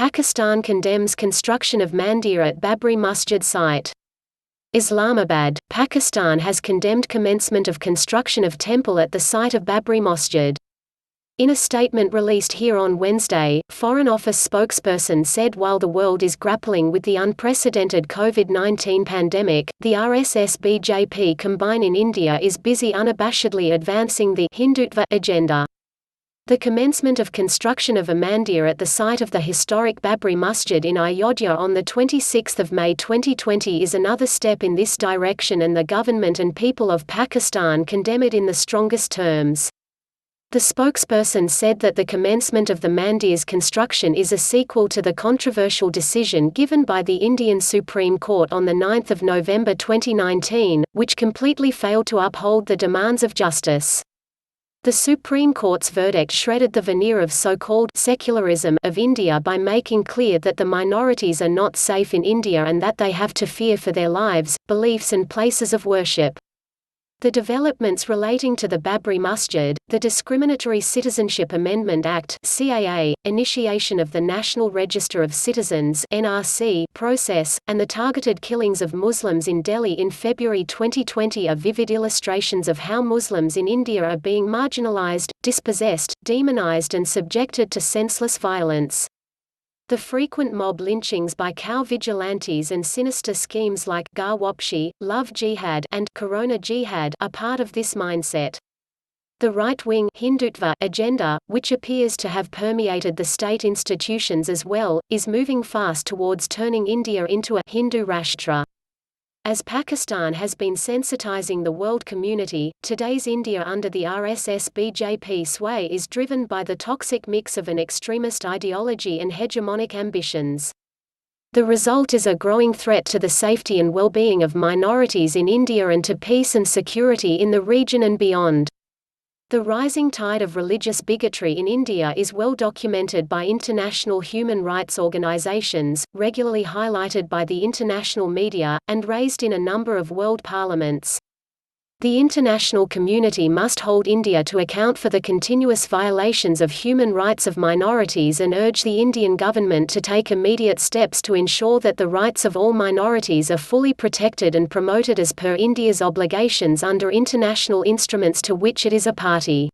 Pakistan condemns construction of Mandir at Babri Masjid site. Islamabad, Pakistan has condemned commencement of construction of temple at the site of Babri Masjid. In a statement released here on Wednesday, Foreign Office spokesperson said while the world is grappling with the unprecedented COVID-19 pandemic, the RSS-BJP combine in India is busy unabashedly advancing the Hindutva agenda. The commencement of construction of a mandir at the site of the historic Babri Masjid in Ayodhya on 26 May 2020 is another step in this direction, and the government and people of Pakistan condemn it in the strongest terms. The spokesperson said that the commencement of the mandir's construction is a sequel to the controversial decision given by the Indian Supreme Court on 9 November 2019, which completely failed to uphold the demands of justice. The Supreme Court's verdict shredded the veneer of so-called secularism of India by making clear that the minorities are not safe in India and that they have to fear for their lives, beliefs and places of worship. The developments relating to the Babri Masjid, the discriminatory Citizenship Amendment Act (CAA), initiation of the National Register of Citizens (NRC) process, and the targeted killings of Muslims in Delhi in February 2020 are vivid illustrations of how Muslims in India are being marginalized, dispossessed, demonized and subjected to senseless violence. The frequent mob lynchings by cow vigilantes and sinister schemes like Gar Wapshi, Love Jihad, and Corona Jihad are part of this mindset. The right-wing Hindutva agenda, which appears to have permeated the state institutions as well, is moving fast towards turning India into a Hindu Rashtra. As Pakistan has been sensitizing the world community, today's India under the RSS-BJP sway is driven by the toxic mix of an extremist ideology and hegemonic ambitions. The result is a growing threat to the safety and well-being of minorities in India and to peace and security in the region and beyond. The rising tide of religious bigotry in India is well documented by international human rights organizations, regularly highlighted by the international media, and raised in a number of world parliaments. The international community must hold India to account for the continuous violations of human rights of minorities and urge the Indian government to take immediate steps to ensure that the rights of all minorities are fully protected and promoted as per India's obligations under international instruments to which it is a party.